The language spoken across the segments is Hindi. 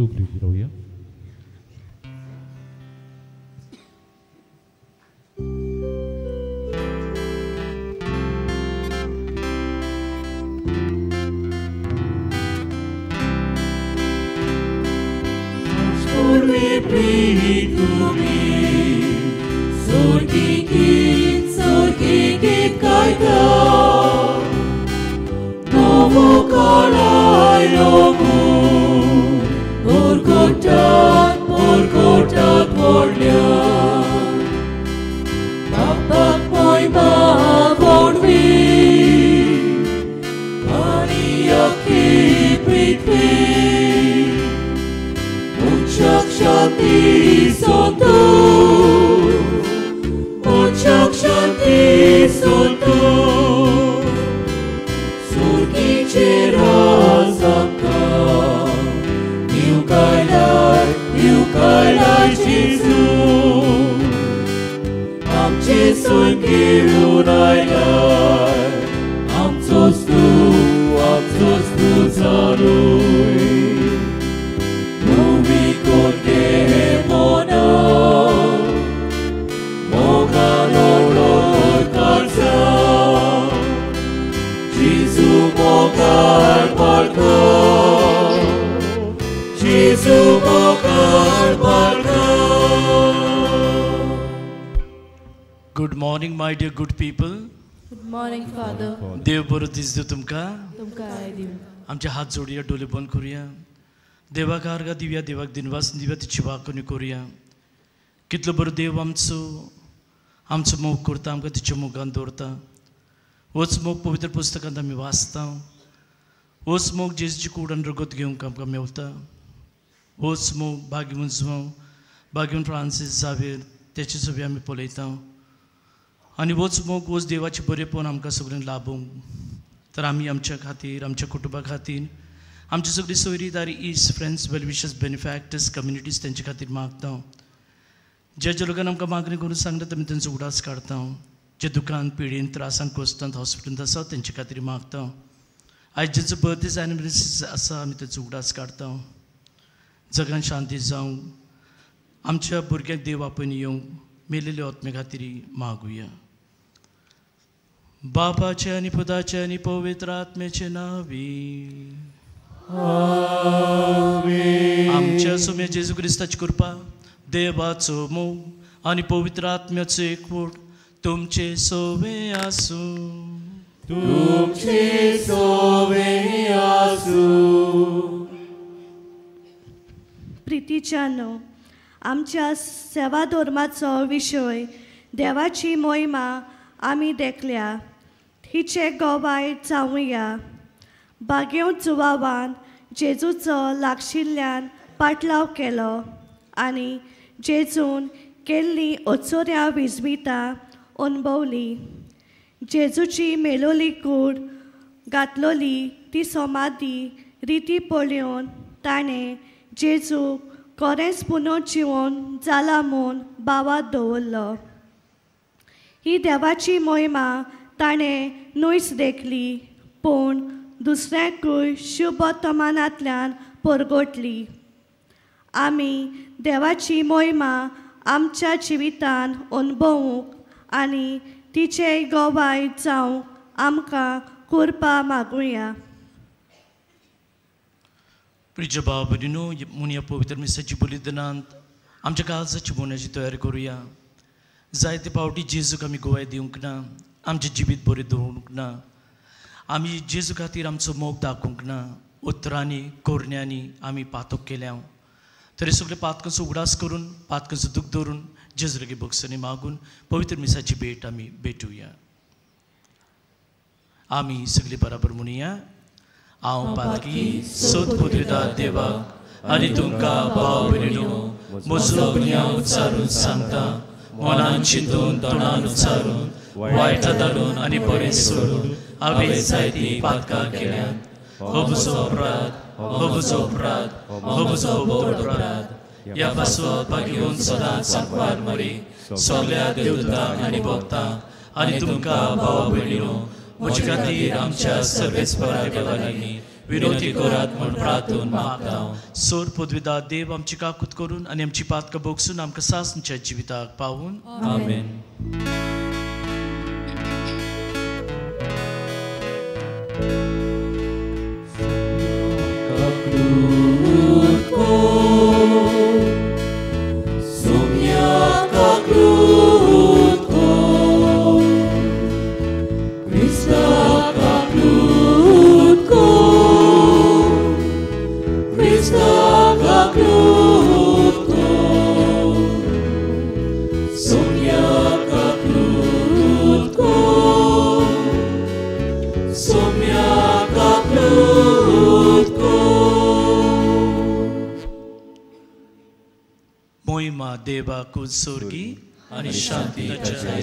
सगळीं रावया. Good morning, my dear good people. Good morning, Father. देव बरो दीस दिव तुमकां. दिव. आमचे हात जोडुया, डोळे बंद करूया. देवाक आर्गां दिवया, देवाक दिनवास दिवया, तिची वाकणी करूया. कितलो बरो देव आमचो मोग करता, आमकां तिच्या मोगान दवरता. होच मोग पवित्र पुस्तकांत आमी वाचता. होच मोग जेजूची कुडान रगत घेवंक आमकां मेवता. होच मोग भाग्यवन फ्रांसीस जावेर तेची सगळी आमी पळयता. आनी होच मोग होच देवाचे बरेपण आमकां सगळ्यांक लाभूंक. तर आमी आमच्या खातीर, आमच्या कुटुंबा खातीर, आमची सगळी सोयरीदारी, इश्ट, फ्रेंड्स, वेल विशर्स, बेनिफॅक्टर्स, कम्युनिटीज तेंचे खातीर मागता. जे लोकांनी आमकां मागणी करून सांगता आमी तेंचो उडास काडटा. जे दुकान, पिडीन, त्रासान कोसतात, हॉस्पिटलांत आसा तेंचे खातीर मागता. आयज जेचो बर्थडे एनिवर्सरी आसा आमी तेचो उडास काडटा. जगान शांती जावं, आमच्या भुरग्यांक देव आपयन येवंक, मेलेल्या आत्मे खातीर मागुया. बापाचे आनी पुताचे आनी पवित्र आत्म्याचे नावी. आमच्या सुम्या जेजू क्रिस्ताची कृपा, देवाचो मोग आनी पवित्र आत्म्याचो एकवट तुमचे सोवे आसूं. प्रितीच्यानो, आमच्या सेवा धर्माचो विशय देवाची मोहिमा आमी देखल्या. हिचे गोवाय जावुया. बागेव जुवावान जेजूचो लागशिल्ल्यान पाटलाव केलो आनी जेजून केल्ली ओचोऱ्या विजवितां अणभवली. जेजूची मेलोली कूड घातलोली ती समाधी रिती पळोवन ताणें जेजूक खरेंच पुनर्जिवन जाला म्हूण भावात दवरलो. ही देवाची मोहिमा ताणें न्हूच देखली, पूण दुसऱ्यांकूय शुभ तमानांतल्यान परगटली. आमी देवाची मोहिमा आमच्या जिवितान अणभवूंक आनी तिचे गोवाय जावंक आमकां कृपा मागुया. प्रिय भाव भयणीनो, म्हूण ह्या पवित्र मिसाची बलिदानांत आमच्या काळजाची मोनाची तयारी करुया. जायते फावटी जेजूक आमी गोवाय दिवंक ना, आमचें जिवीत बरें दवरूंक ना, आमी जेजू खातीर आमचो मोग दाखोवंक ना. उतरांनी कोरण्यांनी आमी पातक केल्या. तरी सगळे पातकांचो उगडास करून, पातकांचो दूख धरून, जेजू लागीं भोगसणी मागून पवित्र मिसाची भेट आमी भेटुया. आमी सगळीं बराबर म्हणुया. हांव पालकी सोदपुत्रिदार देवाक आनी तुमकां भाव भयणीनो म्हजो गुन्यांव उच्चारून सांगता. मनान चिंतून, तोंडान उच्चारून, वायटां धाडून आनी बरें सोडून हांवें जायतीं पातकां केल्यात. हो म्हजो अपराध, हो म्हजो अपराध, हो म्हजो अपराध. ह्या पासवाक घेवन सदांच सांकवार मरी सगळ्या देवतांक आनी भक्तांक आनी तुमकां भाव भयणीनो म्हजे खातीर आमच्या सर्वेस्परा देवानी विरोधी करात म्हूण प्रार्थून मागता. सोर पदवीदार देव आमची काकूत करून आनी आमची पातकां भोगसून आमकां सासणच्या जिविताक पावून. आमेन. मोहिमा देवा कुलसुर्गी आणि शांती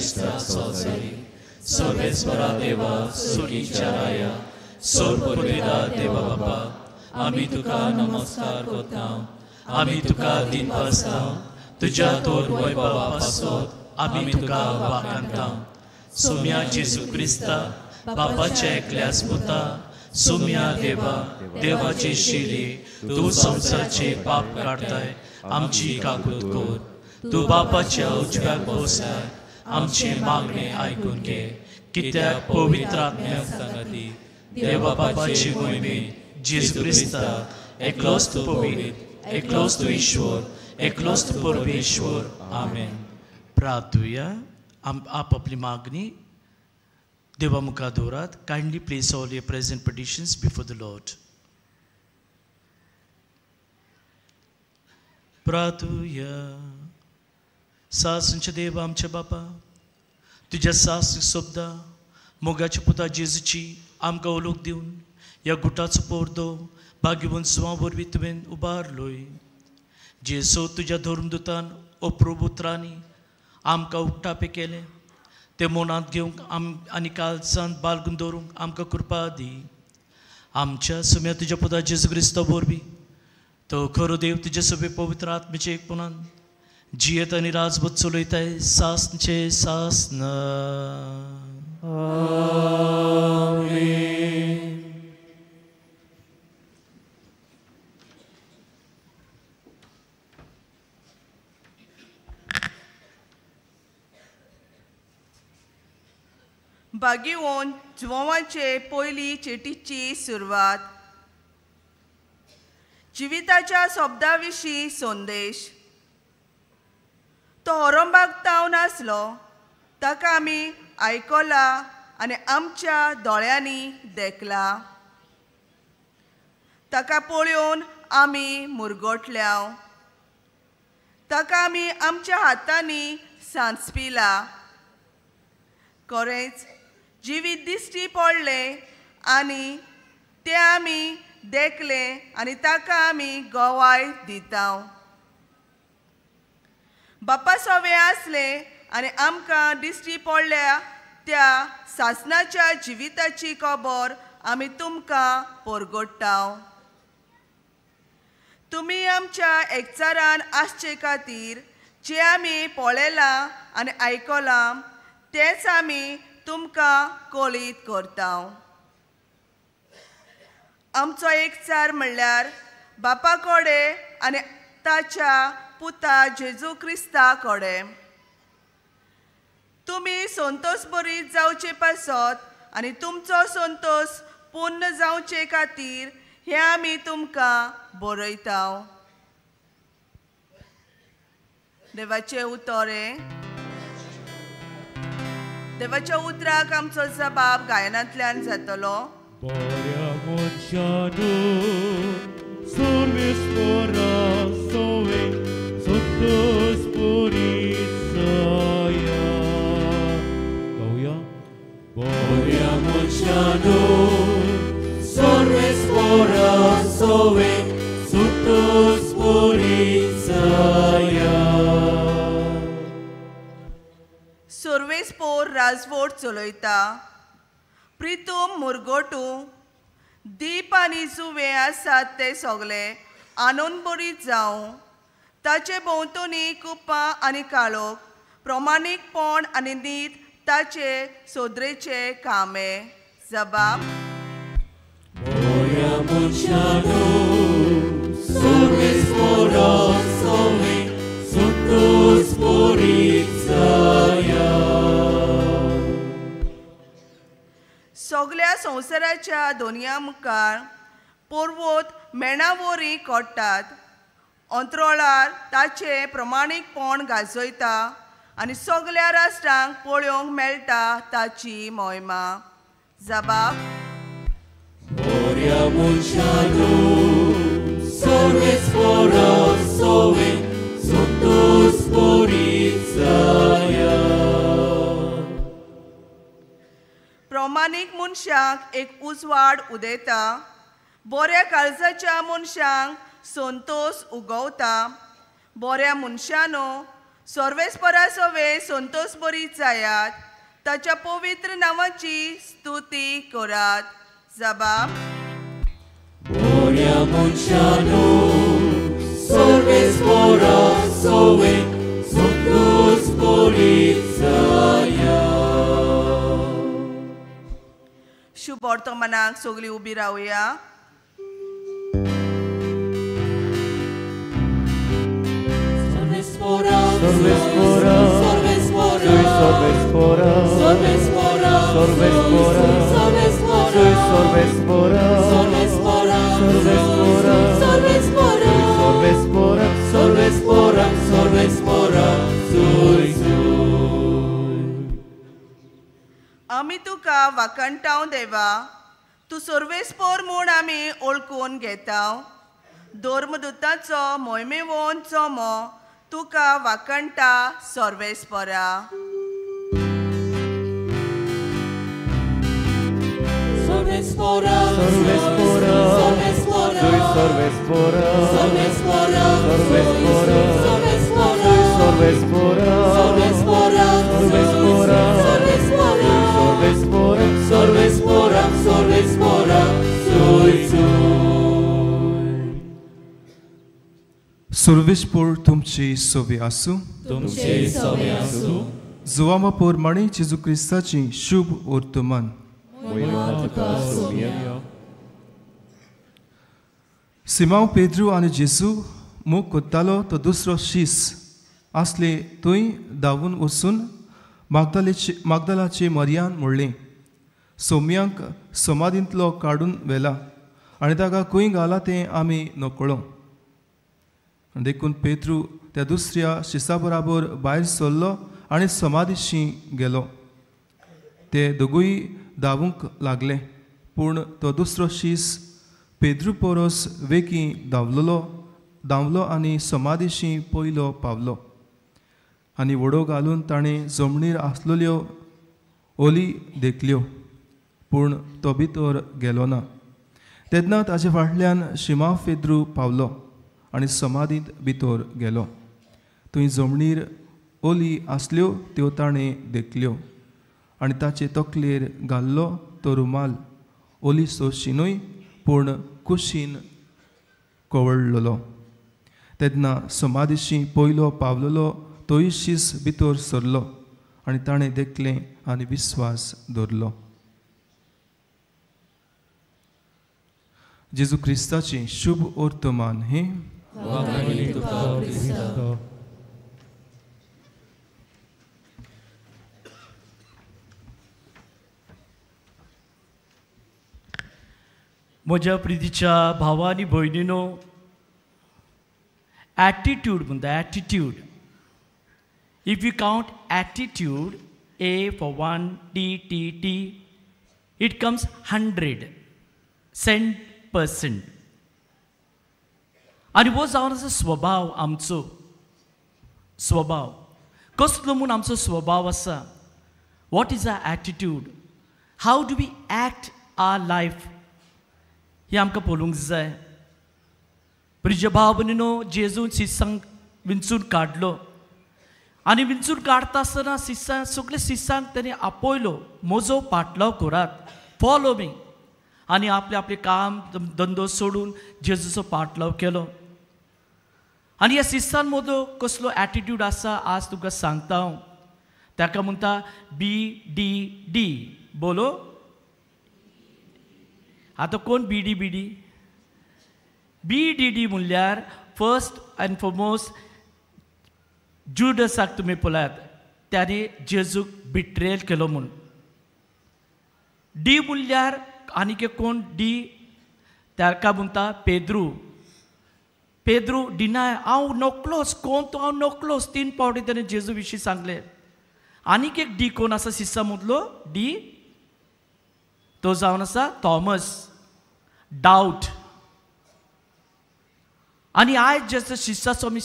संवसारी सर्वेश्वरा देवा सुर्गीच्या राया सोर पदवीदार देवा बाबा आमी तुका नमस्कार करता. आमी तुका दिन बसता. तुज्या तोर वैभवा पासत आमी तुका वाखाणता. सोम्या जेजू क्रिस्ता बापाच्या एकल्याच पुता सोम्या देवा देवाचे शिरी तू संसारचे पाप काढताय आमची काकूत कोर. तू बापाच्या उजव्याक बसताय आमचे मागणे आयकून घे. कित्याक पवित्र आत्म्याक सांगती देवा बापाची मोहिमेत जेजू क्रिस्ता एकलोच तू पवित्र एकलोच तू ईश्वर एकलोच तू परमेश्वर. आमेन. प्रार्थूया. आपली मागणी देवा मुखार दवरात. Kindly place all your present petitions before the Lord. प्रार्थूया. सासणच्या देवा आमच्या बापा तुझ्या सास सोबदा मोगाच्या पुता जेजूची आमकां ओळख दिवन ह्या गुटाचो पोरदो भाग्यवन सुवा वरवीं तुवें उबारलोय. जेसो तुज्या धर्मदुतान अप्रोपुत्रांनी आमकां उक्तापे केले ते मनांत घेवंक आनी काळजांत बाळगून दवरूंक आमकां कृपा दी. आमच्या सुम्या तुज्या पुता जेजू क्रिस्ता वरवीं तो खरो देव तुजे सगळे पवित्र आत्मेचे एकपणान जियेत आनी राजभूत चलयताय सासनचे सासन. भाग्यवन जुवांचे पयली चेटीची सुरवात. जिविताच्या शब्दा विशीं संदेश. तो औरंबाग तावन आसलो ताका आमी आयकला आनी आमच्या दोळ्यांनी देखला. ताका पळोवन आमी मुरगोटल्या. ताका आमी आमच्या हातांनी सांचपिला. खरेंच जिवीत दिश्टी पडले आनी ते आमी देखले आनी ताका आमी गोवाय दिता. बापा सोवे आसले आनी आमकां दिश्टी पडल्या त्या सासणाच्या जिविताची खबर आमी तुमकां परगट्टा. तुमी आमच्या एकचारान आसचे खातीर जे आमी पळयलां आनी आयकलां तेच आमी तुमकां कळीत करता. आमचो एकचार म्हणल्यार बापा कडेन आनी ताच्या पुता जेजू क्रिस्ता कडेन. तुमी संतोश बरी जावचे पासत आनी तुमचो संतोश पूर्ण जावचे खातीर हे आमी तुमकां बरयता. देवाचे उतोरे. देवाच्या उतराक आमचो जबाब गायनांतल्यान जातलो. बऱ्या मनशानो सर्वेस्परा सोवे संतोष बरी जाया. गाऊया. बऱ्या मनशानो सर्वेस्परा सोवे संतोष बरी जाया. सर्वेस्पोर राजवट चलयता. प्रितूम मुरगोटू दीप आनी जुवे आसात ते सगळे आनंद बरी जावं. ताचे भोंवतणी कुपां आनी काळोख प्रमाणीकपण आनी नीत ताचे सोदरेचे कामे. जबाब. munshano sorves porosowe sutus purizaya. सगळ्या संवसाराच्या दोनया मुखार पुर्वोत मेणावरी कोडटात. अंत्रोळार ताचे प्रमाणीकपण गाजयता आनी सगळ्या राष्ट्रांक पळोवंक मेळटा ताची मोहिमा. जबाब Gloria munshano sorves porosowe sutus purizaya. प्रमाणीक मनशाक एक उजवाड उदेता. बऱ्या काळजाच्या मनशांक संतोष उगवता. बऱ्या मनशानो सर्वेस्परासोवे संतोष बरी जायात. ताच्या पवित्र नांवाची स्तुती करात. जबाब Gloria munshano sorves porosowe sutus purizaya. शुभ वर्तमानाक सगळीं उबी रावया. Sorves pora, Sorves pora, sorves pora, sorves pora, sorves pora, sorves pora, sorves pora, sorves pora, sorves pora, sorves pora, sorves pora, sorves pora, sorves pora, sorves pora, sui sui. आमी तुका वाकणटाव देवा. तूं सर्वेस्पोर म्हूण आमी ओळखून घेता. धर्मदुताचो मोहिमेवोन चोमो तुका वाकणटा सर्वेस्परा. Sorves pora, sorves pora, sorves pora, sorves pora, sorves pora, sorves pora, sorves pora, sorves pora, sorves pora, sorves pora, sorves pora, sorves pora, sorves pora, sorves pora, sui sui. सर्वेस्पोर तुमची सोवी आसूं. तुमचे सवे आसूं. जुवामापोर माणी जेजू क्रिस्ताची शुभ वर्तमान. सिमांव पेद्रू आनी जेजू मोग कोत्तालो तो दुसरो शीस आसले थंय धांवून वचून मागदलाचे मरियान म्हणलें, सोम्यांक समाधींतलो काडून व्हेला आनी ताका खंय घाला तें आमी नकळो. देखून पेद्रू त्या दुसऱ्या शिसा बराबर भायर सरलो आनी समाधीशी गेलो. ते दोगूय धांवूंक लागले, पूण तो दुसरो शीस पेद्रू पोरोस वेगी धांवलो आनी समाधीशी पयलो पावलो. आनी वडो घालून ताणें जमनीर आसलेल्यो ओली देखल्यो, पूण तो भितर गेलो ना. तेन्ना ताचे फाटल्यान शिमांव पेद्रू पावलो आनी समाधींत भितर गेलो. थंय जमनीर ओली आसल्यो त्यो ताणें देखल्यो आनी ताचे तकलेर घाल्लो तो रुमाल ओली सोशिनूय पूण कुशीन कवळलोलो. तेन्ना समाधीशी पयलो पावलेलो तोय शीस भितर सरलो आनी ताणें देखलें आनी विस्वास दवरलो. जेजू क्रिस्ताची शुभ वर्तमान हे म्हज्या प्रितीच्या भावा आनी भयणीनो, एटीट्यूड म्हणटा attitude. If you count attitude, A for 1, T, it comes 100%. आनी हो जावन आसा स्वभाव आमचो. स्वभाव कसलो म्हूण आमचो स्वभाव आसा. What is our attitude? How do we act our life? हें आमकां पळोवंक जाय. प्रिय भाव भयणीनो, जेजून शिसांक विंचून काडलो आनी विंचून काडटा आसतना सगळे शिसांक ताणें आपयलो, म्हजो पाटलाव करात, फॉलो मी. आनी आपले आपले काम धंदो सोडून जेजूचो पाटलाव केलो. आनी ह्या शिसान मदो कसलो एटीट्यूड आसा आज तुका सांगता हांव. ताका म्हणटा BDD. बोलो. आतां कोण BD? BDD म्हणल्यार फर्स्ट अँड फॉरमोस्ट जुडसाक तुम्ही पळयात, त्याने जेजूक बिट्रेल केलो म्हूण. डी म्हणल्यार आनीक एक कोण डी, ताका म्हणटा पेद्रू. पेद्रू डिनाय, हांव नकलोच, कोण तूं, हांव नकलोच. 3 फावटी त्याने जेजू विशीं सांगले. आनीक एक डी कोण आसा शिस्सा मदलो डी, तो जावन आसा थॉमस, डाउट. आनी आयज जे शिस्साचो आमी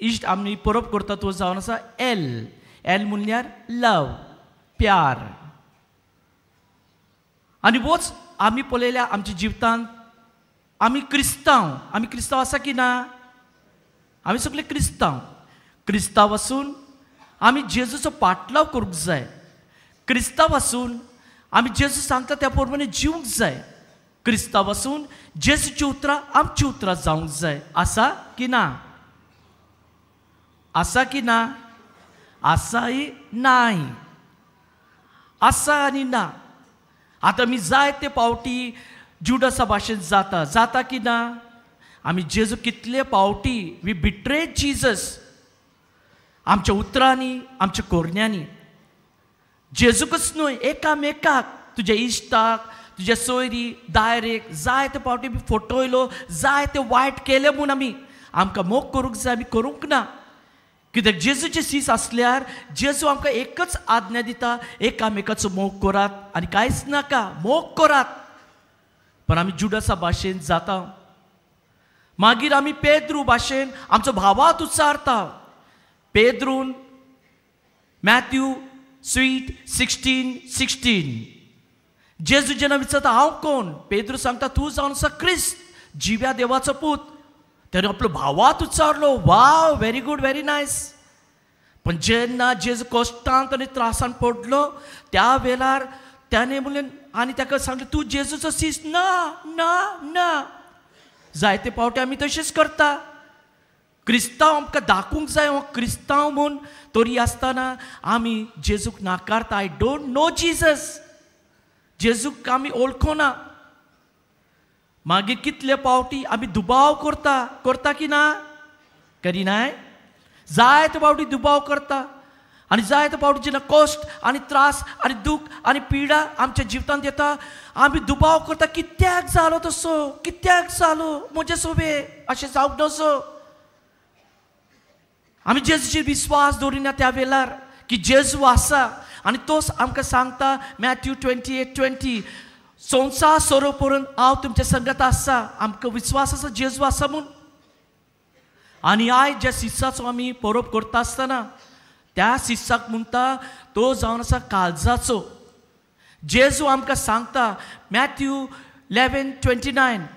इश्ट आमी परब करता तो जावन आसा एल. एल म्हणल्यार लव, प्यार. आनी होच आमी पळयल्या आमच्या जिवितांत. आमी क्रिस्तांव आसा की ना? आमी सगळे क्रिस्तांव आसून आमी जेजूचो पाटलाव करूंक जाय. क्रिस्तांव आसून आमी जेजू सांगता त्या प्रमाणे जिवंक जाय. क्रिस्तांव आसून जेजूची उतरां आमची उतरां जावंक जाय. आसा की ना? आसा की ना? आसाय नाय. आसा आनी ना. आतां आमी जायते पावटी जुडसा भाशेन जाता की ना? आमी जेजू कितले पावटी वी बिट्रेड जीजस आमच्या उतरांनी, आमच्या कोरण्यांनी. जेजूकच न्हय, एकामेकाक, तुज्या इश्टाक, तुज्या सोयरी, दायरेक जायते पावटी आमी फटयलो, जायते वायट केले म्हूण आमकां मोग करूंक जाय, आमी करूंक ना. कित्याक जेजूचे सीस आसल्यार जेजू आमकां एकच आज्ञा दिता, एकामेकाचो मोग करात आनी कांयच नाका, मोग करात. पण आमी जुडसा भाशेन जाता. मागीर आमी पेद्रू भाशेन आमचो भावात उच्चारता. पेद्रून मॅथ्यू 16:16 जेजू जेन्ना विचारता हांव कोण, पेद्रू सांगता तूं जावन आसा क्रिस्त, जिव्या देवाचो पूत. त्याने आपलो भावात उच्चारलो. वाव, व्हेरी गुड, व्हेरी नायस. पण जेन्ना जेजू कश्टांत आनी त्रासान पडलो त्या वेळार त्याने म्हणलें आनी ताका सांगलें तूं जेजूचो सीस. ना ना ना. जायते पावटी आमी तशेंच करता. क्रिस्तांव आमकां दाखोवंक जाय हो क्रिस्तांव म्हूण, तरी आसतना आमी जेजूक नाकारता. I don't know Jesus. जेजूक आमी ओळखोना. मागीर कितले पावटी आमी दुबाव करता की ना? करिनाय? जायते पावटी दुबाव करता. आनी जायते पावटी जेन्ना कश्ट आनी त्रास आनी दूख आनी पिडा आमच्या जिवितांत येता आमी दुबाव करता. कित्याक जालो तसो? कित्याक जालो म्हजे सोबे? अशें जावंक नसो. आमी जेजूचेर विस्वास दवरिना त्या वेळार की जेजू आसा. आनी तोच आमकां सांगता मॅथ्यू 28:20 संवसार सोरो पर्यंत हांव तुमच्या संगत आसा. आमकां विस्वास आसा जेजू आसा म्हूण. आनी आयज ज्या शिस्साचो आमी परब करता आसतना त्या शिस्साक म्हणटा तो जावन आसा काळजाचो. जेजू आमकां सांगता Matthew 11:29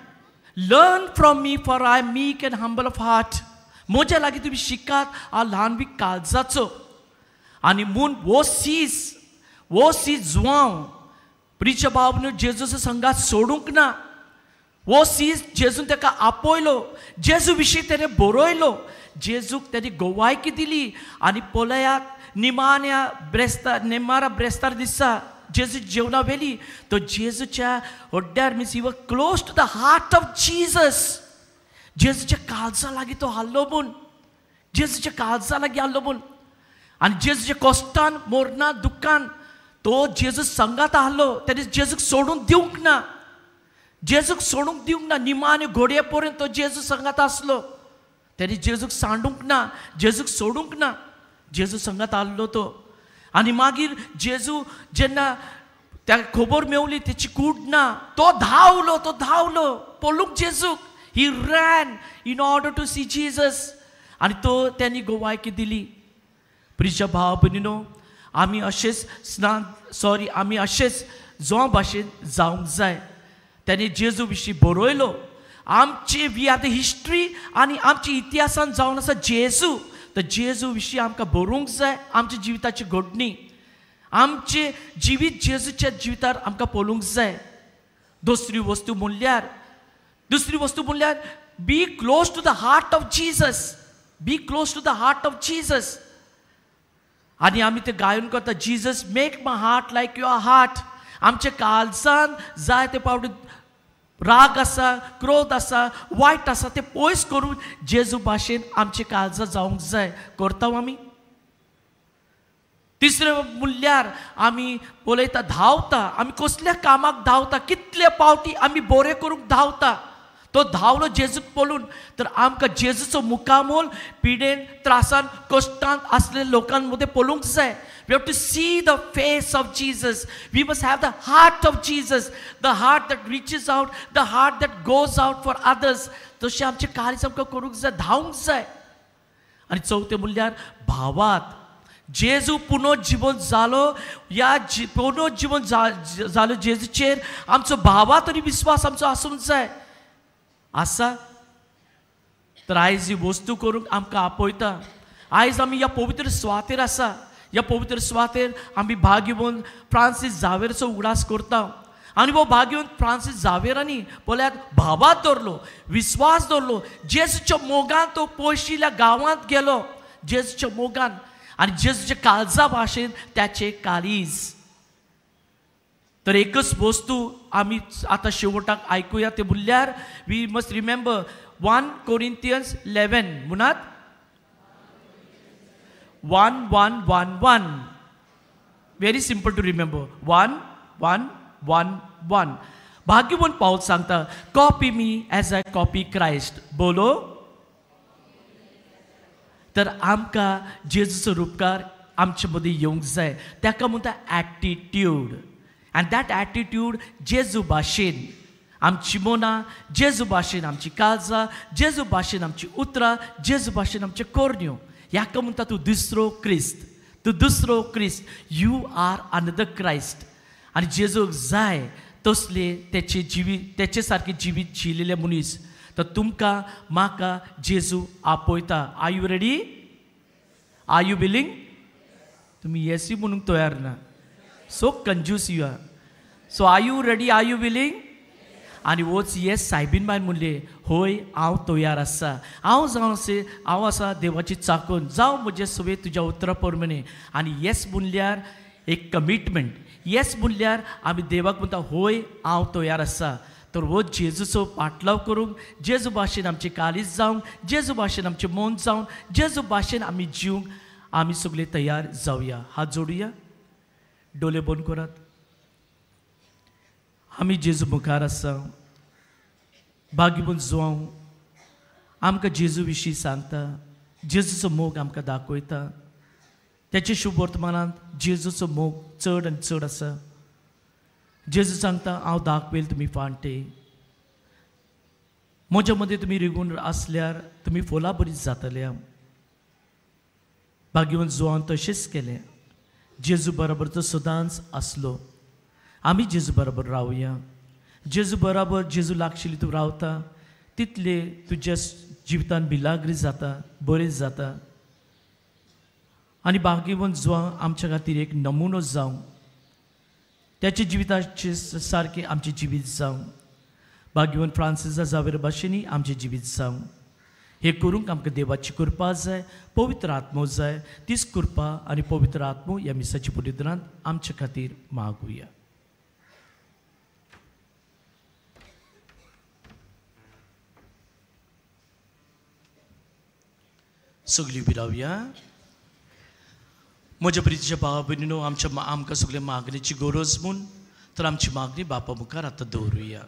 learn from me for I am meek and humble of heart. म्हज्या लागीं तुमी शिकात, हांव ल्हान बी काळजाचो. आनी म्हूण वो सीस जुवांव प्रिच भाव जेजूचो संगात सोडूंक ना. वो सीस जेजून ताका आपयलो. जेजू विशीं ताणें बरयलो. जेजूक ताणी गोवायकी दिली. आनी पळयात नेमारा ब्रेस्तार दिसा जेजू जेवणा वेली तो जेजूच्या हड्ड्यार means he were close to the heart of Jesus. जेजूच्या काळजा लागीं तो हाल्लो म्हूण. जेजूच्या काळजा लागीं हाल्लो म्हूण. आनी जेजूच्या कश्टान मोरणां दुख्खान तो जेजू संगात आहलो. ताणें जेजूक सोडून दिवंक ना. जेजूक सोडूंक दिवंक ना. निमाणे घोडये पर्यंत तो जेजू संगात आसलो. ताणें जेजूक सांडूंक ना, जेजूक सोडूंक ना. जेजू संगात आहलो तो. आनी मागीर जेजू जेन्ना त्या खबर मेवली तेची कूड ना, तो धांवलो पळोवंक जेजूक. He ran in order to see Jesus. आनी तो त्यांनी गोवायकी दिली. प्रिय भाव भयणीनो, आमी अशेंच आमी अशेंच जो भाशेन जावंक जाय. त्याने जेजू विशीं बरयलो. आमची वी आर द हिस्ट्री आनी आमच्या इतिहासान जावन आसा जेजू. तर जेजू विशीं आमकां बरोवंक जाय. आमच्या जिविताची घडणी, आमचे जिवीत जेजूच्या जिवितार आमकां पळोवंक जाय. दुसरी वस्तू म्हणल्यार be close to the heart of Jesus. Be close to the heart of Jesus. आनी आमी ते गायन करता Jesus make my heart like your heart. आमच्या काळजान जाय ते पावटी राग आसा, क्रोध आसा, वायट आसा ते पयस करून जेजू भाशेन आमची काळजां जावंक जाय. करता आमी? तिसरें म्हणल्यार आमी पळयता धांवता. आमी कसल्या कामाक धांवता, कितले पावटी आमी बरें करूंक धांवता. तो धांवलो जेजूक पळोवन. तर आमकां जेजूचो मुखामोल पिडेन, त्रासान, कश्टांत आसलेल्या लोकां मदें पळोवंक जाय. We have to see the face of Jesus. We must have the heart of Jesus, the heart that reaches out, the heart that goes out for others. तशें आमचें कार्य आमकां करूंक जाय, धांवंक जाय. आनी चवथें म्हणल्यार भावात. जेजू पुनर्जीवन जालो, ह्या पुनर्जीवन जालो जेजूचेर आमचो भावात आनी विस्वास आमचो आसूंक जाय. आसा? तर आयज ही वस्तू करूंक आमकां आपयता. आयज आमी ह्या पवित्र सुवातेर आसा. ह्या पवित्र सुवातेर आमी भाग घेवन फ्रांसीस झावेराचो उगडास करता. आनी हो भाग घेवन फ्रांसीस झावेरांनी पळयात भावात दवरलो, विस्वास दवरलो. जेजूच्या मोगान तो पयशिल्ल्या गांवांत गेलो, जेजूच्या मोगान, आनी जेजूच्या काळजा भाशेन त्याचे काळीज. तर एकच वस्तू आमी आतां शेवटाक आयकुया, ते म्हणल्यार वी मस्ट रिमेंबर 1 Corinthians 11 म्हणात 1:1:1:1. Very simple to remember. 1:1:1:1. भाग्यवान पाऊल सांगता, कॉपी मी एज आय कॉपी क्रायस्ट. बोलो. तर आमकां जेजूचो रूपकार आमचे मदीं येवंक जाय. ताका म्हणटा एटिट्यूड. एंड दॅट एटिट्यूड जेजू भाशेन आमची मोना, जेजू भाशेन आमची काळजां, जेजू भाशेन आमची उतरां, जेजू भाशेन आमचे कोरण्यो. ह्याका म्हणटा तूं दुसरो क्रिस्त. तूं दुसरो क्रिस्त. You are another Christ. आनी जेजूक जाय तसले तेचे सारके जिवीत जिलेले मनीस. तर तुमकां म्हाका जेजू आपयता. Are you ready? Are you willing? तुमी येसी म्हणूंक तयार ना. सो कंजूस you are. So are you ready? Are you willing? आनी वच येस सायबीन बाय म्हणले, होय हांव तयार आसा. हांव आसा देवाची चाकून. जावं म्हजे सवे तुज्या उतरा प्रमाणे. आनी येस म्हणल्यार एक कमिटमेंट. येस म्हणल्यार आमी देवाक म्हणटा, होय हांव तयार आसा. तर हो जेजूचो पाटलाव करूंक, जेजू भाशेन आमचे काळीज जावंक, जेजू भाशेन आमचें मन जावं, जेजू भाशेन आमी जिवंक आमी सगळे तयार जावया. हात जोडुया, डोळे बंद करात. आमी जेजू मुखार आसा. भाग्यवान जावं आमकां जेजू विशीं सांगता, जेजूचो मोग आमकां दाखयता. त्याच्या शुभ वर्तमानांत जेजूचो मोग चड आनी चड आसा. जेजू सांगता, हांव दाखवेल तुमी फांटे. म्हज्या मदीं तुमी रिगून आसल्यार तुमी फुलां बरीं जातल्या. भाग्यवान जुवान तशेंच केलें. जेजू बरोबर तो सदांच आसलो. आमी जेजू बरोबर रावया. जेजू बरोबर जेजू लागशिल्ली तूं रावता तितले तुज्या जिवितान बिलागरी जाता, बरें जाता. आनी भाग्यवान जुवां आमच्या खातीर एक नमुनो जावं. त्याच्या जिविताचे सारकें आमचें जिवीत जावं. भाग्यवान फ्रांसीस झावेर भाशेनी आमचें जिवीत जावं. हे करूंक आमकां देवाची कृपा जाय, पवित्र आत्मो जाय. तीच कृपा आनी पवित्र आत्मो ह्या मिसाची पुलिद्रांत आमच्या खातीर मागुया. सगळीं विरावया. म्हज्या प्रितीच्या भावा भयणीनो, आमकां सगळे मागणेची गरज म्हूण तर आमची मागणी बापा मुखार आतां दवरुया.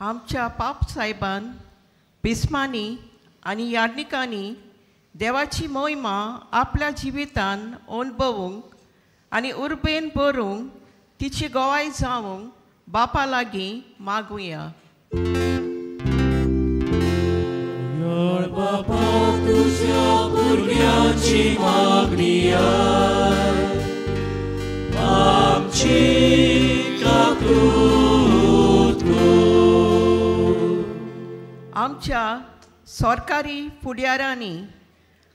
आमच्या पाप साहेबान बिस्मांनी आनी याज्ञिकांनी देवाची मोहिमा आपल्या जिवितान अणभवूंक आनी उर्बेन भरूंक तिची गोवाय जावंक बापा लागीं मागुया. बापा तुझ्या भुरग्याची मागणी आमची काकूत आमच्या सरकारी फुडाऱ्यांनी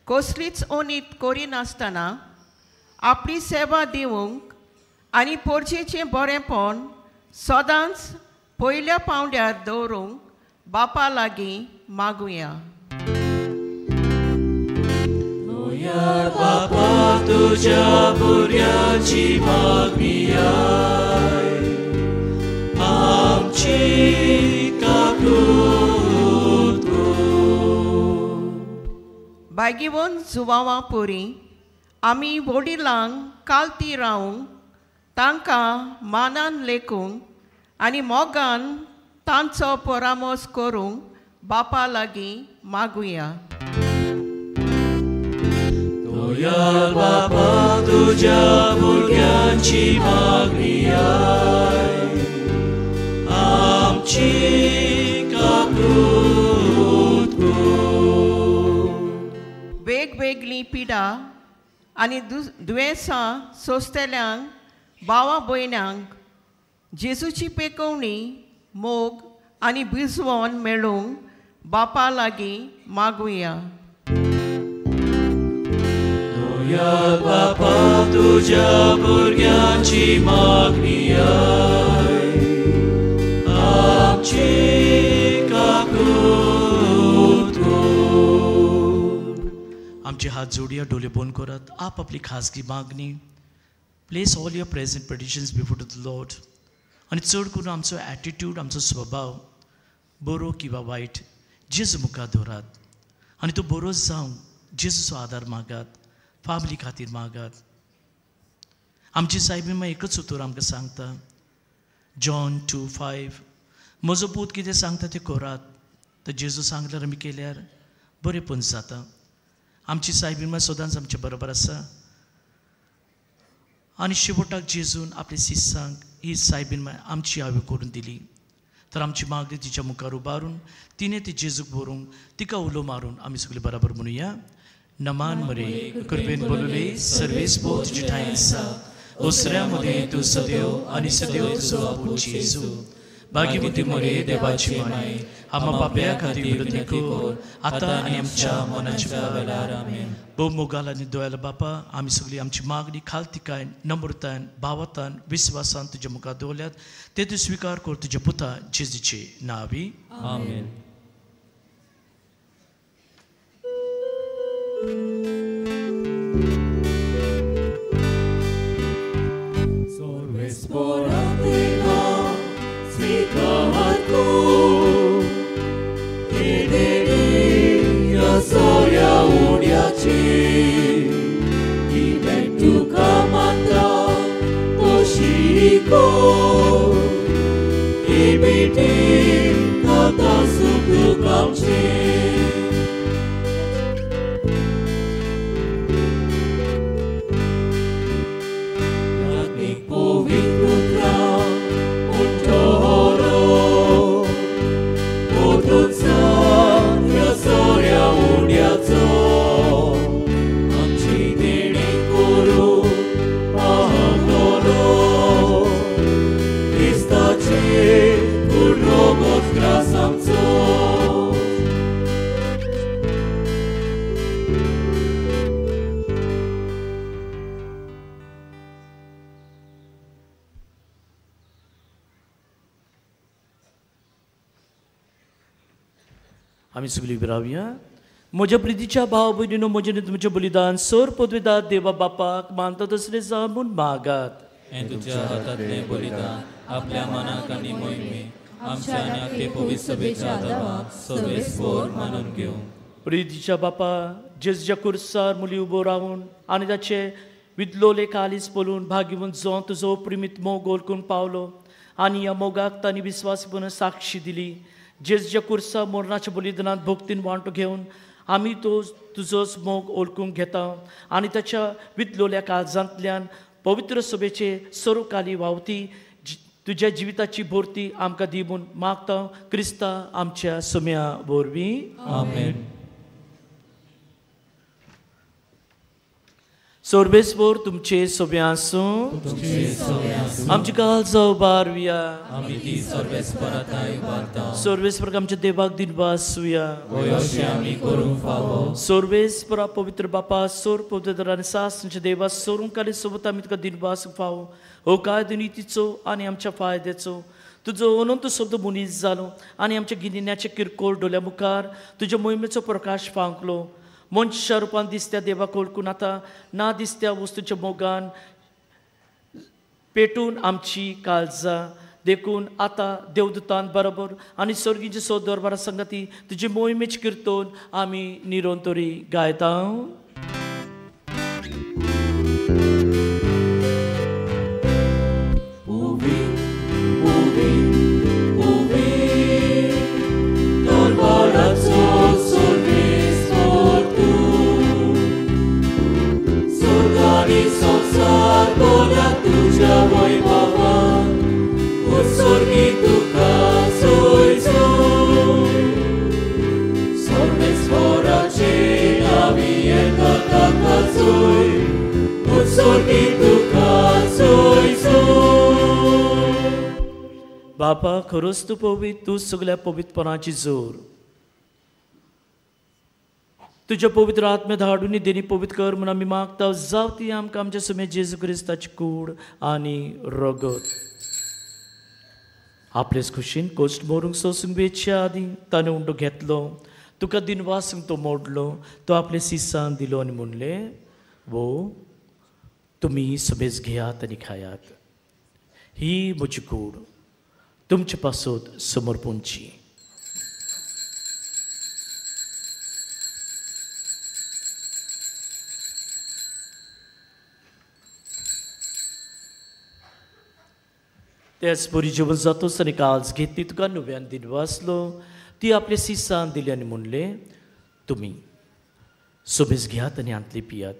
कसलीच ओनीत करिनासतना आपली सेवा दिवंक आनी पोरचेचें बरेंपण सदांच पयल्या पावंड्यार दवरूंक बापा लागीं मागुया. बापा तुझ्या भुरग्याची मागणी आय आमची काकूत बायगिवून जुवांवा पोरी आमी वडिलांक कालती रावंक तांकां मानान लेखूंक आनी मोगान तांचो परामोस करूंक बापा लागीं मागुया. दोयाल बापा तुझ्या भुरग्यांची मागणी आय आमची काकूत वेगवेगळी पिडा आनी दुयेंसां सोंसतेल्यांक भावा भयण्यांक जेजूची पेकवणी मोग आनी भिजवण मेळूंक बापा लागीं मागुया. दोयाल बापा तुझ्या भुरग्यांची मागणी आय आमची काकूत आमचे हात जोडया डोळे बंद करात. आपली खासगी मागणी place all your present petitions before the Lord. आनी चड करून आमचो एटिट्यूड आमचो स्वभाव बरो किंवा वायट जेजू मुखार दवरात आनी तो बरो जावंक जेजूचो आदार मागात. फॅमिली खातीर मागात. आमची सायबीन मागीर एकच उतर आमकां सांगता जॉन 2:5 म्हजो पूत कितें सांगता तें करात. तर जेजू सांगल्यार आमी केल्यार बरेंपण जाता. आमची सायबीन मागीर सदांच आमचे बरोबर आसा. आनी शेवटाक जेजून आपल्या शिश्यांक ही सायबीन आमची हांवें करून दिली. तर आमची मागणी तिच्या मुखार उबारून तिणें ती जेजूक व्हरूंक तिका उलो मारून आमी सगळीं बराबर म्हणुया. नमान मरे कृपेन बोलले सर्वेस पोत तुजे ठायन आसा ओसऱ्या मदें तूं सदैव आनी सदैव तुजो आपूण जेजू. भाग्यवती मरे देवाची माय आम्हा पाप्या खातीर विनंती कर आतां आनी आमच्या मनाच्या वेळार आमेन. भोव मोगाल आनी दयाल बापा आमी सगळीं आमची मागणी खालतिकायन नम्रतायन भावतान विस्वासान तुज्या मुखार दवरल्यात ते तूं स्विकार कर तुज्या पुता जेजूचे नांवी आमेन. Soria udiaci Ibentu kamanda Toshiko Ibiti kata suku kamchi Yaknik povit putra Untoro Potutsa Soria udiaco Amci dini kuru Pahangolo Kristaci Kurrogot krasamco आमी सगळीं विरावया. म्हज्या प्रितीच्या भाव भयणीनो म्हजें तुमचें बलिदान सोर पदवेदार देवा बापाक मानता तसलें जावन म्हूण मागात. हें तुज्या हातांतलें बलिदान आपल्या मनाक आनी मोहिमे आमच्या आनी आख्खे पवित्र सभेच्या आदाराक सर्वेस्पोर मानून घेवं. प्रितीच्या बापा जेजूच्या कुर्सार मुली उबो रावन आनी ताचे विदलोले कालीस पळोवन भाग्यवंत जावन तुजो प्रिमीत मोग ओळखून पावलो आनी ह्या मोगाक तांणी विस्वासपण साक्षी दिली. जेजूच्या कुर्सा मरणाच्या बलिदानांत भक्तीन वांटो घेवन आमी तुजोच मोग ओळखूंक घेता आनी ताच्या विदलोल्या काळजांतल्यान पवित्र सभेचे सर्वकाली वावती तुज्या जिविताची भोरती आमकां दी म्हूण मागता क्रिस्ता आमच्या सुम्या वरवीं आमेन. सर्वेस्वर तुमचे सोबे आसूं आमची काल जावं बारविया आमी ती सर्वेस्पराताय उबारता. सर्वेस्वर आमच्या देवाक दिनवासूया अशें आमी करूंक फावो. सर्वेस्परा पवित्र बापा सोर पवित्र आनी सासच्या देवा सोरूंकाली सोबत आमी तुका दिनवासूंक फावो. हो काय दुनितीचो आनी आमच्या फायद्याचो तुजो अनंत शब्द मुनीस जालो आनी आमच्या गिन्याच्या किरकोळ डोल्या मुखार तुज्या मोहिमेचो प्रकाश फांकलो. मनशा रुपान दिसत्या देवाक ओळखून आतां ना दिसत्या वस्तूच्या मोगान पेटून आमची काळजां देखून आतां देवदूतान बरोबर आनी सर्गीचे सोद दरबारा संगती तुजे मोहिमेची किर्तोन आमी निरोंतोरी गायता. बापा खरोच तूं पवित, तूं सगळ्या पवित्रपणाची जोर. तुज्या पवित्र आत्म्या धाडून देणी पवित्र कर म्हूण आमी मागता. जावं ती आमकां आमच्या समे जेजू क्रिस्ताची कूड आनी रगत. आपलेच खुशीन कोश्ट मोरूंक सोसूंक बेतच्या आदी ताणें उंडो घेतलो, तुका दिनवासूंक तो मोडलो, तो आपल्या सिसान दिलो आनी म्हणले, वो तुमी समेज घेयात आनी खायात. ही म्हजी कूड तुमचे पासत समर्पणची. तेच बरी जेवण जातोच आनी काळज घेतली तुका नुव्यान दिनवासलो, ती आपल्या सिसान दिली आनी म्हणले, तुमी समेज घेयात आनी आंतली पियात.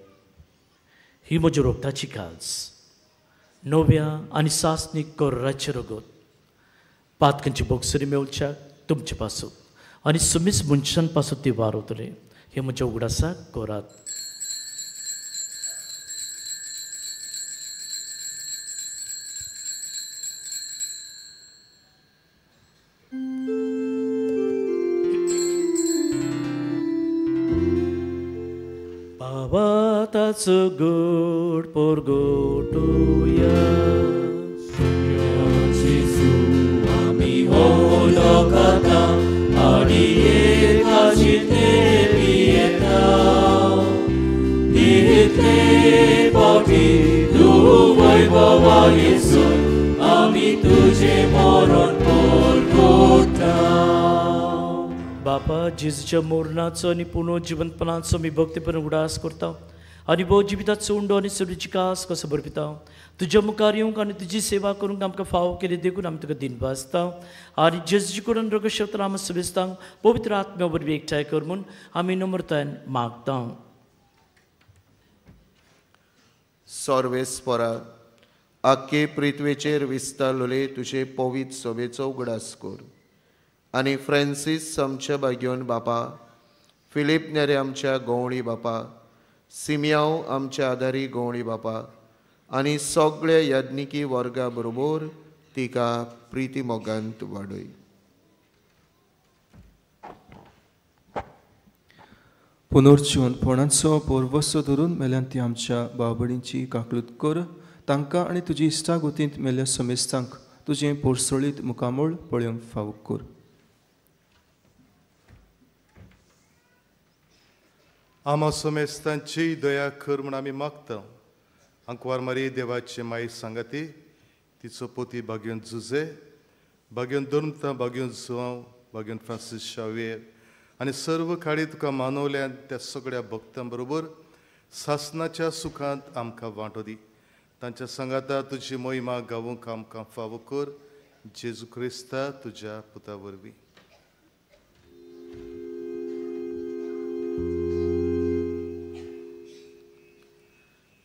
ही म्हज्या रोगताची काळज, नव्या आनी सासनीक कोर्राचे रगत. पातकांची बोगसरी मेवच्याक तुमचे पासून आनी समीच मनशां पासून ती वारवतले. हे म्हज्या उगडासाक कोरात. बाबा ताचो गोड पोरगोटुया. बापा जेजूच्या मोरणाचो आनी पुनर्जीवनपणाचो मी भक्तीपण उडास करता आनी भोव जिविताचो उंडो आनी सरुची कास कसो बरपिता. तुज्या मुखार येवंक आनी तुजी सेवा करूंक आमकां फाव केले देखून आमी तुका दिनवासता आनी जेजूची करून रगत आमी सुबेस्तांक पवित्र आत्म्या वरवीं एकठांय कर म्हूण आमी नम्रतायेन मागता. सर्वेस्परा आख्खे पृथ्वेचेर विस्तारलोले तुजे पवित्र सभेचो उगडास कर आनी फ्रांसीस आमच्या बागेवन बापा, फिलीप नेरे आमच्या गवळी बापा, सिमियांव आमच्या आदारी गवळी बापा आनी सगळ्या याज्ञिकी वर्गा बरोबर तिका प्रिती मोगांत वाडय. पुनर्जीवनपणाचो पोरवसो धरून मेल्यान ती आमच्या बाबडींची काकलूत कर. तांकां आनी तुजी इश्टागोतींत मेल्या समेस्तांक तुजें पोरसळीत मुखामोळ पळोवंक फावो कर. आमा समेस्तांची दया कर म्हूण आमी मागता. अंकवार मारी देवाचे माई सांगाती, तिचो पोती बागेवन जुजे, बागेवन दोर्मता, बागेवन जुवांव, बागेवन फ्रांसीस शावेर आनी सर्व काळी तुका मानवल्यान त्या सगळ्या भक्तां बरोबर सासनाच्या सुखांत आमकां वांटो दी. तांच्या सांगाता तुजी मोहिमा गावूंक आमकां फावो कर. जेजू क्रिस्ता तुज्या पुता वरवीं.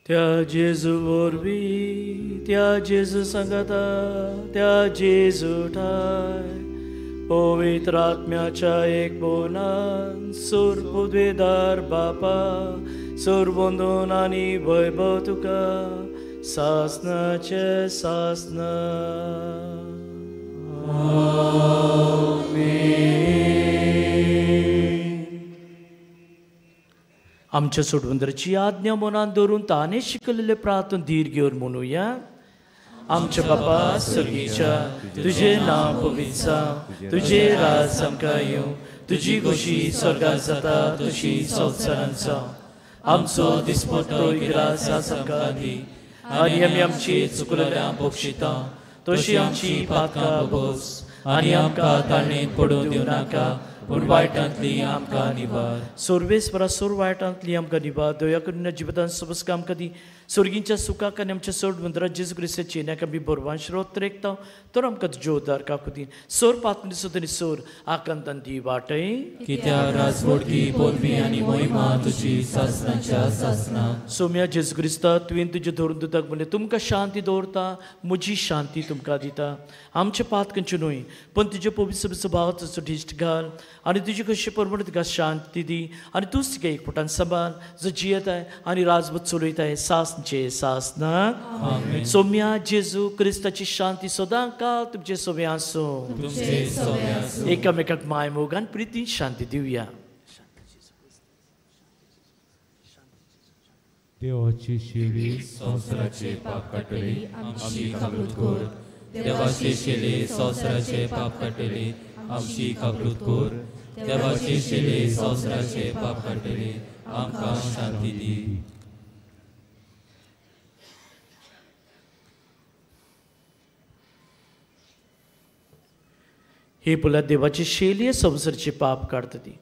त्या जेजू वरवीं, त्या जेजू सांगाता, त्या जेजू ठाय पवित्र आत्म्याच्या एक बोनान सूर पुद्वेदार बापा, सूर बंदून आनी वैभव तुका सासनाचे सासना. आमच्या सोडवंदराची आज्ञा मनान धरून ताणे शिकलेले प्रार्थना धीर घेवन म्हणुया. आमच्या बापा स्वर्गीच्या, तुझे नाव पवित्र जावं, तुझे राज आमकां येवं, तुजी गोशी स्वर्गात जाता तशी संवसारांत जावं. आमचो दिसपट्टो गिरास आमकां दी आनी आमी आमची चुकलेल्यांक बक्षिता तशी आमची पातकां बगोस आनी आमकां ताणेत पडूं दिवं नाका पूण वायटांतली आमकां निवार. सोर्वेस्परा सोर वायटांतली आमकां निवार. दया करून जिबतान सबस आमकां दी सोर्गींच्या सुखाक आनी आमच्या सोड मंदिरात जेजू क्रिस्ताची येण्याक आमी बरोवन श्रोत रेखता तर आमकां तुज्यो उद्दार काकू दी. सोर पातनी सुद्दां सोर आकांतान दी वाटय कित्याक राजवडकी पोरवी आनी मोहिमा तुजी सासणाच्या सासना. सोम्या जेजू क्रिस्ता तुवें तुजे धरून दिताक म्हणलें तुमकां शांती दवरता म्हजी शांती तुमकां दिता. आमचे पातकांचे न्हय पण तुजे पवित्र स्वभावाचो दिश्ट घाल आनी तुजी कशी परमण तिका शांती दी आनी तूंच तिका एकपटान सांबाळ जो जियेताय आनी राजवट चलयताय सासनचे सासनाक. सोम्या जेजू क्रिस्ताची शांती सदां काल तुमचे सोबे आसूं. एकामेकाक माय मोग आनी प्रितीन शांती दिवया. देवाची शेली संवसाराचे पाप काडटली आमची काबूत कोर. देवाची शेली संवसाराचे पाप काडटली आमची काबूत कोर. देवाची शेली संवसाराचे पाप काडटली आमकां शांती दी. हे पुला देवाची शेली संवसाराचे पाप काडटली.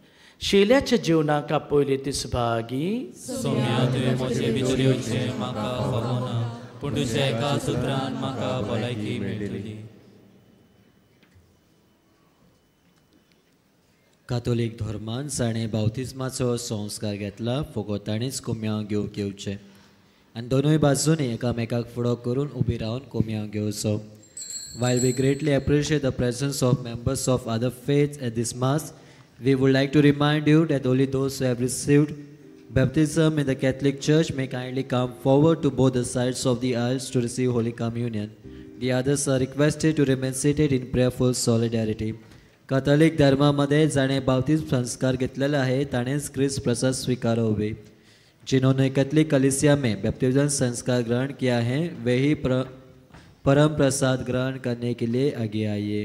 शेल्याच्या जिवनाक पयले ते सुभागी. सोम्या तुवें म्हजे भितर येवचें म्हाका फावना पूण तुज्या एका सुत्रान म्हाका भलायकी मेळटली. कातोलीक धर्मान जाणें बावतिस्माचो संस्कार घेतला फकत ताणेंच कोम्यां घेवंक येवचें आनी दोनूय बाजूनी एकामेकाक फुडो करून उबी रावन कोम्यां घेवचो. While we greatly appreciate the presence of members of other faiths at this Mass, we would like to remind you that only those who have received baptism in the Catholic Church may kindly come forward to both the sides of the aisles to receive Holy Communion. The others are requested to remain seated in prayerful solidarity. Catholic धर्मामध्ये जाणे बावतिस्म संस्कार घेतलेला आहे ताणेच ख्रिस्त प्रसाद स्वीकारोवे. जिन्होंने कैथोलिक कलीसिया में बैप्टिज्म संस्कार ग्रहण किया है वे ही परम प्रसाद ग्रहण करने के लिए आगे आइए.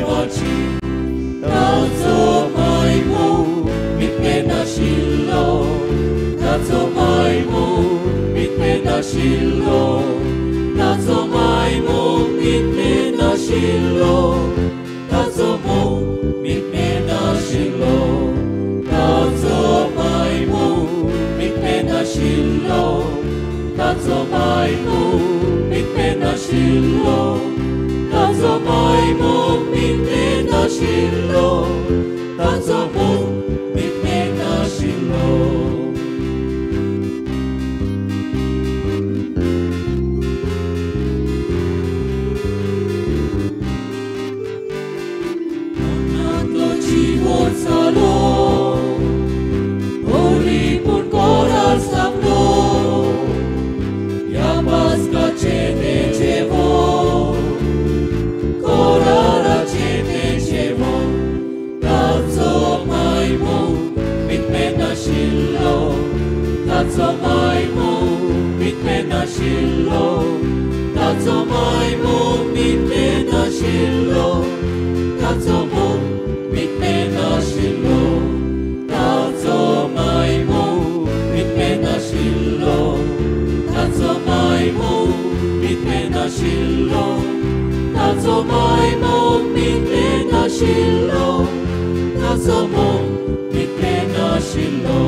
Watch ताचो मोग विकपे नाशिल्लो ताचो माय मोग विकपे नाशिल्लो ताचो माय मोग विकपे नाशिल्लो ताचो माय मोग विकपे नाशिल्लो ताचो मोग विकपे नाशिल्लो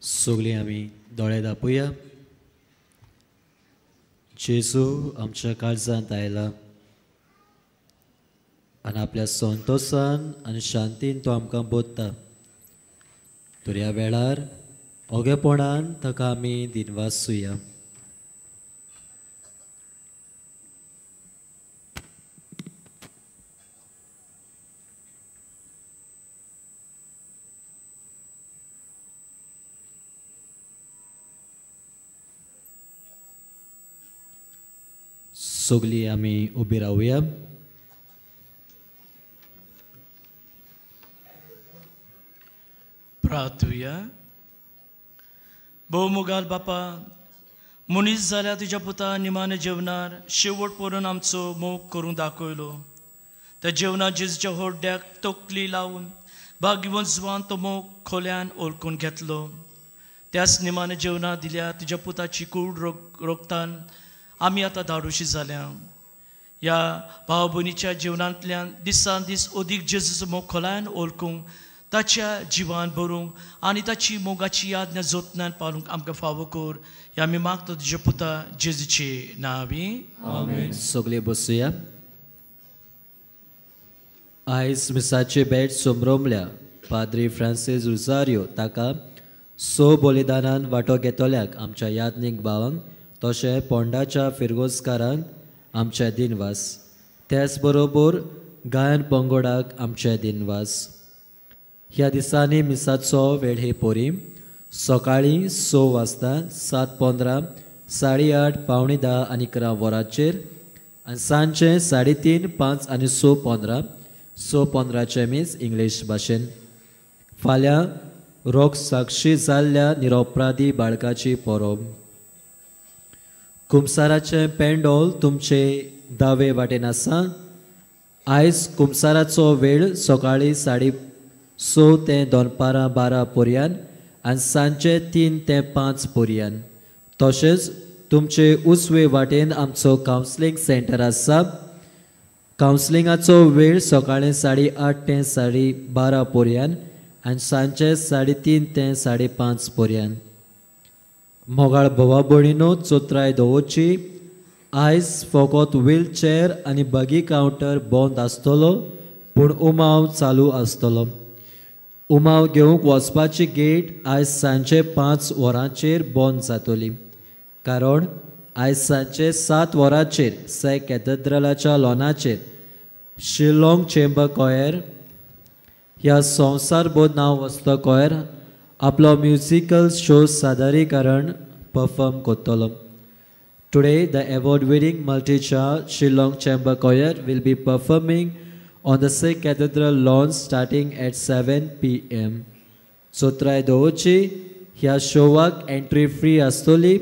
सगळीं आमी दोळे धांपूया. जेजू आमच्या काळजांत आयला आनी आपल्या संतोषान आनी शांतीन तो आमकां बोधता. तर ह्या वेळार ओगेपणान ताका आमी दिनवासूया. सगळीं आमी उबी रावया. प्रार्थुया. भोवमुगाल बापा, मनीस जाल्या तुज्या पुता निमाणे जेवणार शेवट परून आमचो मोग करून दाखयलो. त्या जेवणात जेजूच्या होड्ड्याक तकली लावन भाग्यवंत जुवान तो मोग खोल्यान ओळखून घेतलो. त्याच निमाणे जेवणां दिल्या तुज्या पुताची कूड रोखतान आमी आतां धाडोशी जाल्या. ह्या भाव भयणीच्या जिवनांतल्यान दिसान दीस अदीक जेजूचो मोग खोलायन ओळखूंक ताच्या जिवान भरूंक आनी ताची मोगाची याज्ञा जतनान पालूंक आमकां फावो कर. ह्या आमी मागता तुज्या पुता जेजूचे नांवी. आमेन. सगळे बसूया. आयज मिसाचे भेट सोमरोमल्या पाद्री फ्रांसीस रुजारियो ताका बलिदानान वांटो घेतल्याक आमच्या याज्ञीक भावांक तशें पोंडाच्या फिरगोजकारांक आमचे दिनवास. त्याच बरोबर गायन पंगडाक आमचे दिनवास. ह्या दिसांनी मिसाचो वेळ हे पोरी सकाळीं 6 वाजता 7:15 8:30 9:45 आनी 11 वरांचेर आनी सांजचे 3:30 5 आनी 6:15 6:15चे मीस इंग्लीश भाशेन. फाल्यां रोग साक्षी जाल्ल्या निरपराधी बाळकाची परब. कुमसाराचें पेंडोल तुमचे दावे वाटेन आसा. आयज कुमसाराचो वेळ सकाळीं 6:30 ते दनपारां 12 पर्यंत आनी सांजचे 3 ते 5 पर्यंत. तशेंच तुमचे उजवे वाटेन आमचो कावन्सिलींग सेंटर आसा. कावन्सिलिंगाचो वेळ सकाळीं 8:30 ते 12:30 पर्यंत आनी सांजचे 3:30 ते 5:30 पर्यंत. मोगाळ भोवा भयणीनो चोत्राय दवरची. आयज फकत व्हीलचेअर आनी बगी कावंटर बंद आसतलो पूण उमाव चालू आसतलो. उमाव घेवंक वचपाची गेट आयज सांजचे 5 वरांचेर बंद जातली कारण आयज सांजचे 7 वरांचेर से कॅथेड्रलाच्या लॉनाचेर शिलाँग चेंबर कॉयर ह्या संवसारभर नांव वचतो कॉयर आपलो म्युजिकल शो सादरीकरण परफॉर्म करतलो. Today, the award-winning multi-charge Shillong Chamber Choir will be performing on the Sikh Cathedral lawn starting at 7 p.m. Sotrai Dochi, ह्या शोवाक एंट्री फ्री आसतली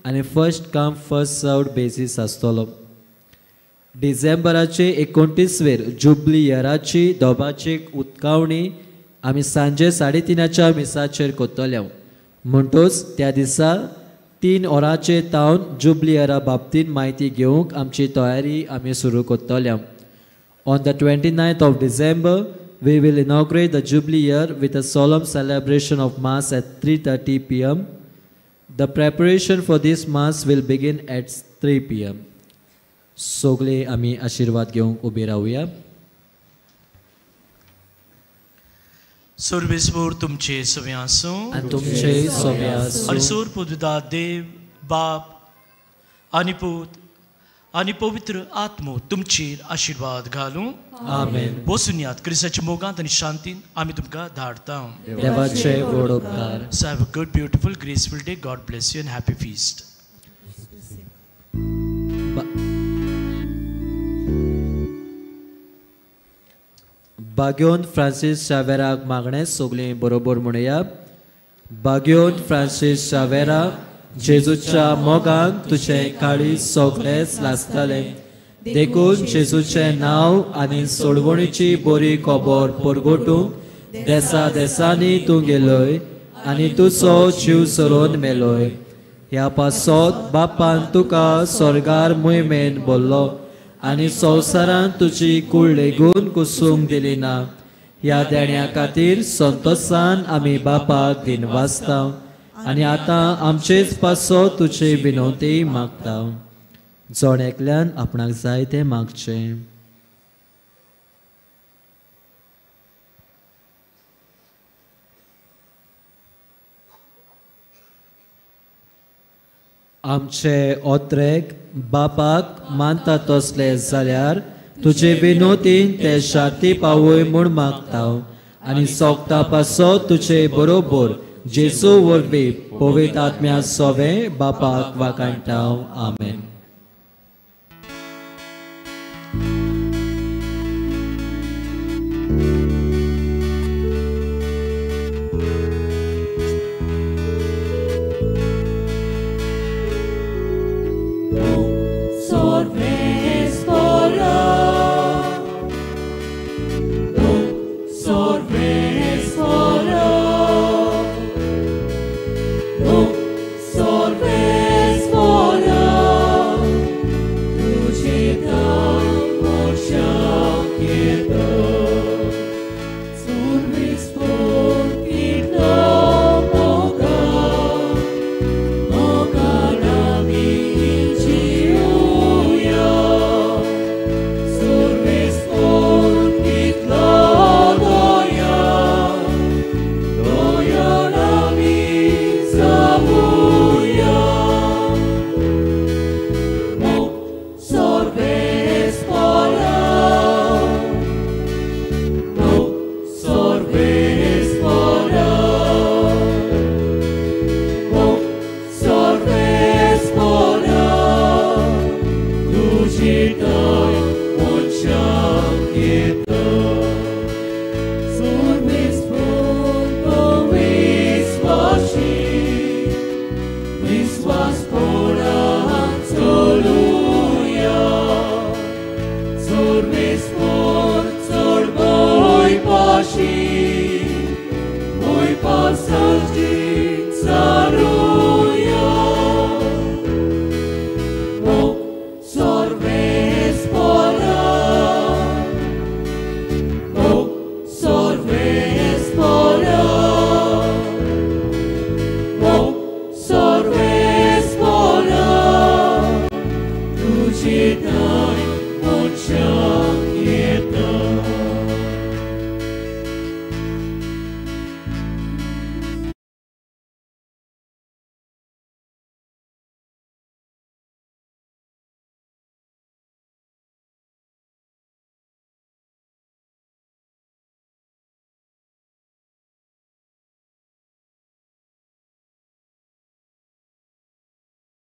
आनी first come first served basis आसतलो. डिसेंबराचे 29 जुबली इयराची दोबाची उदकावणी आमी सांजे 3:30 मिसाचेर करतले. म्हणटच त्या दिसा 3 वरांचेर तावन जुबली इयरा बाबतींत म्हायती घेवंक आमची तयारी आमी सुरू करतले. On the 29th of December, we will inaugurate the Jubilee year with a solemn celebration of Mass at 3:30 p.m. The preparation for this Mass will begin at 3 p.m. सगळे आमी आशीर्वाद घेवंक उबे रावया. सर्वेस्वर तुमचे सवे आसूं आनी तुमचे सवे आसूं. आनी सोर पुदुदा देव बाप आनी पूत आनी पवित्र आत्मो तुमचेर आशीर्वाद घालूं. आमेन. बसून यात क्रिस्ताच्या मोगांत आनी शांतीन आमी तुमकां धाडटा. देवाचे व्हड उपकार. So have a good, beautiful, graceful day. God bless you and happy feast. बागेवन फ्रांसीस शावेराक मागणें सगळीं बरोबर म्हणया. बागेवन फ्रांसीस शावेरा, जेजूच्या मोगान तुझें काळीज सगळेंच लासतालें. देखून जेजूचें नांव आनी सोडवणीची बरी खबर परगटूंक देसा देसांनी तूं गेलोय आनी तुजो जीव सरोन मेलोय. ह्या पासत बापान तुका स्वर्गार मोहिमेन बोल्लो आनी संवसारान तुजी कूड लेगून कुसूंक दिली ना. ह्या देण्या खातीर संतोशान आमी बापाक दिनवासता आनी आतां आमचेच पासत तुजी विनवती मागता. जोड एकल्यान आपणाक जाय तें मागचें. आमचे ओत्रेक बापाक मानता तसले जाल्यार तुजे विनोतीन ते शाती पावय म्हूण मागता आनी सोगता पासत तुजे बरोबर जेजू वरवीं पवित्र आत्म्या सोवे बापाक वाकाणटा. आमेन.